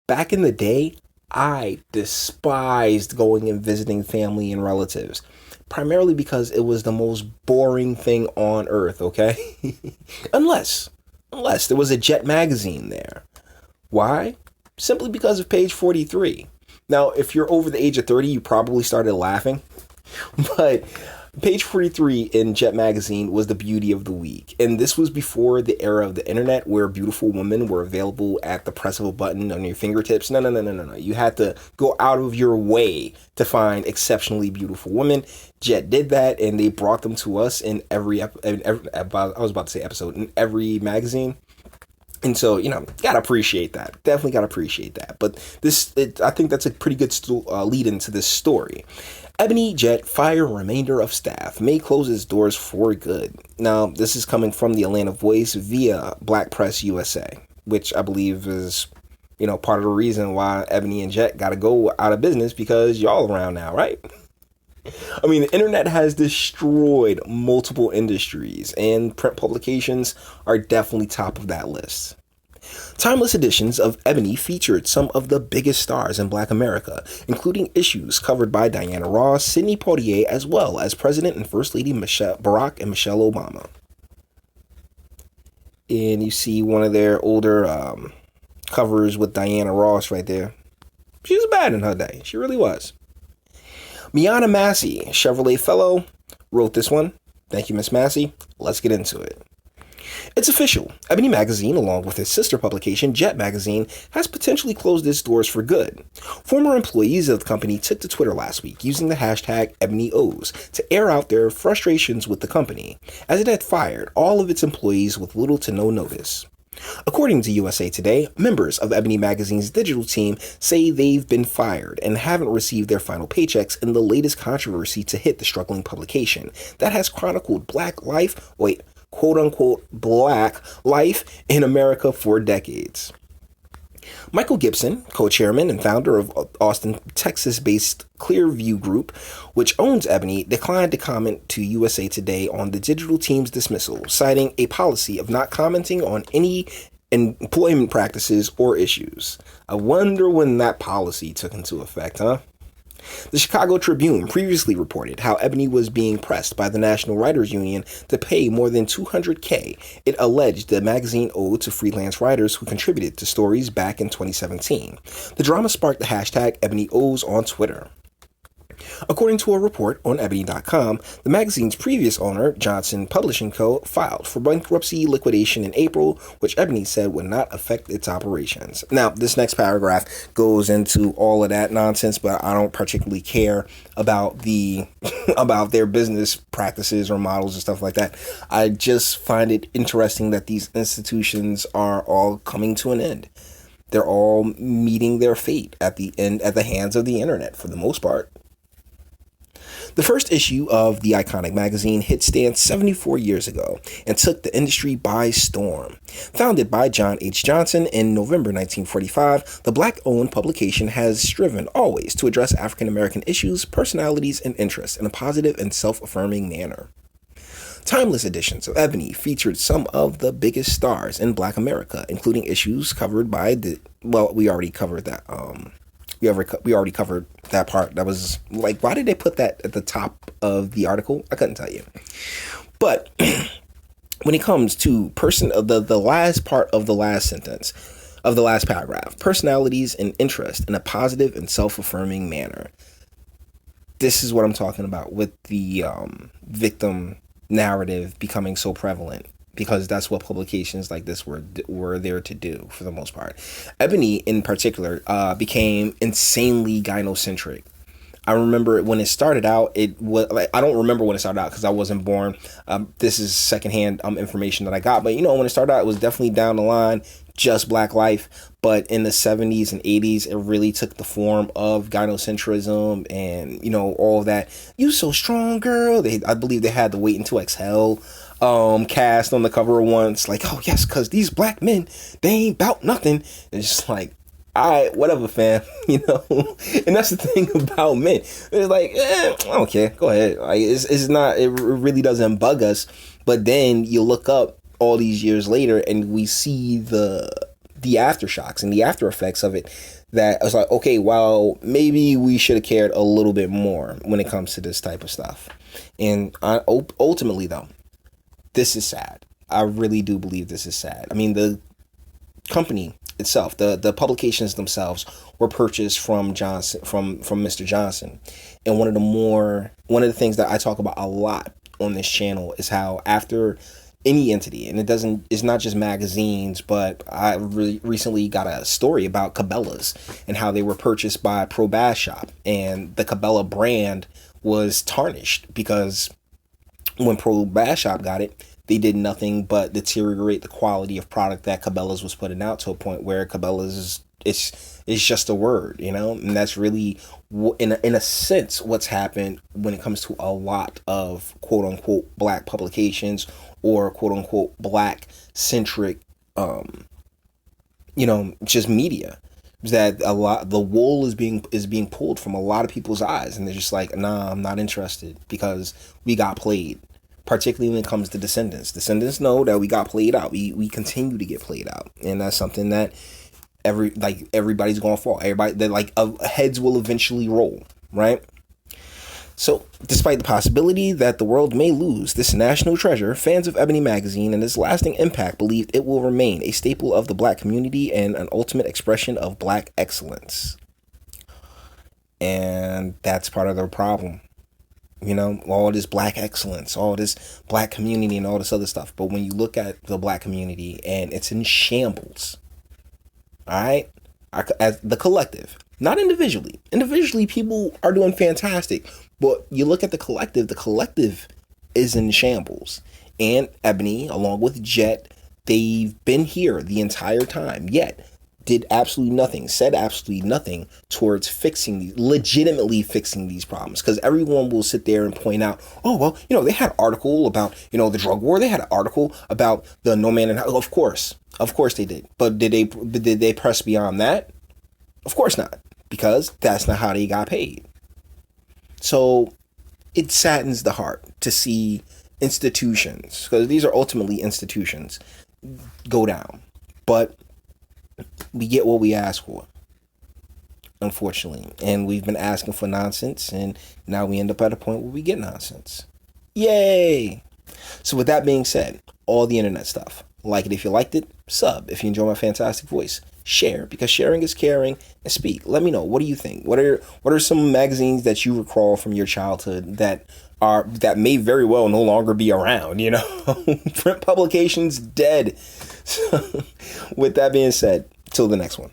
Back in the day, I despised going and visiting family and relatives, primarily because it was the most boring thing on earth, okay? unless, unless there was a Jet magazine there. Why? Simply because of page 43. Now, if you're over the age of 30, you probably started laughing, but page 43 in Jet magazine was the beauty of the week. And this was before the era of the internet where beautiful women were available at the press of a button on your fingertips. No. You had to go out of your way to find exceptionally beautiful women. Jet did that, and they brought them to us in every episode, in every magazine. And so, gotta appreciate that. Definitely gotta appreciate that. But I think that's a pretty good lead into this story. Ebony Jet fire remainder of staff, may close its doors for good. Now, this is coming from the Atlanta Voice via Black Press USA, which I believe is, part of the reason why Ebony and Jet got to go out of business, because y'all around now, right? I mean, the internet has destroyed multiple industries, and print publications are definitely top of that list. Timeless editions of Ebony featured some of the biggest stars in Black America, including issues covered by Diana Ross, Sidney Poitier, as well as President and First Lady Barack and Michelle Obama. And you see one of their older covers with Diana Ross right there. She was bad in her day. She really was. Miana Massey, Chevrolet Fellow, wrote this one. Thank you, Miss Massey. Let's get into it. It's official. Ebony Magazine, along with its sister publication, Jet Magazine, has potentially closed its doors for good. Former employees of the company took to Twitter last week using the hashtag EbonyOs to air out their frustrations with the company, as it had fired all of its employees with little to no notice. According to USA Today, members of Ebony Magazine's digital team say they've been fired and haven't received their final paychecks in the latest controversy to hit the struggling publication that has chronicled quote-unquote black life in America for decades. Michael Gibson, co-chairman and founder of Austin, Texas-based Clearview Group, which owns Ebony, declined to comment to USA Today on the digital team's dismissal, citing a policy of not commenting on any employment practices or issues. I wonder when that policy took into effect, huh? The Chicago Tribune previously reported how Ebony was being pressed by the National Writers Union to pay more than $200K it alleged the magazine owed to freelance writers who contributed to stories back in 2017. The drama sparked the hashtag EbonyOs on Twitter. According to a report on Ebony.com, the magazine's previous owner, Johnson Publishing Co., filed for bankruptcy liquidation in April, which Ebony said would not affect its operations. Now, this next paragraph goes into all of that nonsense, but I don't particularly care about about their business practices or models and stuff like that. I just find it interesting that these institutions are all coming to an end. They're all meeting their fate at the hands of the internet for the most part. The first issue of the iconic magazine hit stands 74 years ago and took the industry by storm. Founded by John H. Johnson in November 1945, the Black-owned publication has striven always to address African American issues, personalities, and interests in a positive and self-affirming manner. Timeless editions of Ebony featured some of the biggest stars in Black America, including issues covered by we already covered that. We already covered that part. That was like, why did they put that at the top of the article? I couldn't tell you. But when it comes to the last part of the last sentence of the last paragraph, personalities and interest in a positive and self-affirming manner. This is what I'm talking about with the victim narrative becoming so prevalent, because that's what publications like this were there to do for the most part. Ebony, in particular, became insanely gynocentric. I remember when it started out, it was like, I don't remember when it started out because I wasn't born. This is secondhand information that I got. But, when it started out, it was definitely down the line, just Black life. But in the 70s and 80s, it really took the form of gynocentrism and, all of that. You so strong, girl. I believe they had to Wait Until Exhale cast on the cover once, like, oh yes, because these black men, they ain't bout nothing. It's just like, all right, whatever, fam, and that's the thing about men. It's like, I don't care, go ahead. Like, it's not, it really doesn't bug us. But then you look up all these years later and we see the the aftershocks and the after effects of it, that I was like, okay, well, maybe we should have cared a little bit more when it comes to this type of stuff. And ultimately, though, this is sad. I really do believe this is sad. I mean, the company itself, the publications themselves were purchased from Johnson, from Mr. Johnson. And one of the things that I talk about a lot on this channel is how after any entity, and it's not just magazines, but I recently got a story about Cabela's and how they were purchased by Pro Bath Shop, and the Cabela brand was tarnished because when Pro Bath Shop got it, they did nothing but deteriorate the quality of product that Cabela's was putting out, to a point where Cabela's is just a word, and that's really, in a sense, what's happened when it comes to a lot of quote unquote black publications, or quote unquote black centric, just media. That the wool is being pulled from a lot of people's eyes, and they're just like, nah, I'm not interested, because we got played. Particularly when it comes to Descendants. Descendants know that we got played out. We continue to get played out, and that's something that everybody's gonna fall. Everybody, that heads will eventually roll, right? So, despite the possibility that the world may lose this national treasure, fans of Ebony magazine and its lasting impact believe it will remain a staple of the black community and an ultimate expression of black excellence. And that's part of the problem. All this black excellence, all this black community, and all this other stuff. But when you look at the black community, and it's in shambles, all right, as the collective, not individually. Individually, people are doing fantastic. But you look at the collective is in shambles. And Ebony, along with Jet, they've been here the entire time, yet did absolutely nothing, said absolutely nothing towards legitimately fixing these problems. Because everyone will sit there and point out, oh, well, they had an article about, the drug war. They had an article about the No Man in Hell. Of course they did. But did they press beyond that? Of course not, because that's not how they got paid. So it saddens the heart to see institutions, because these are ultimately institutions, go down. But we get what we ask for, unfortunately. And we've been asking for nonsense, and now we end up at a point where we get nonsense. Yay! So with that being said, all the internet stuff. Like it if you liked it, sub if you enjoy my fantastic voice. Share, because sharing is caring, and speak. Let me know. What do you think? What are some magazines that you recall from your childhood that may very well no longer be around, Print publications dead. So, with that being said, till the next one.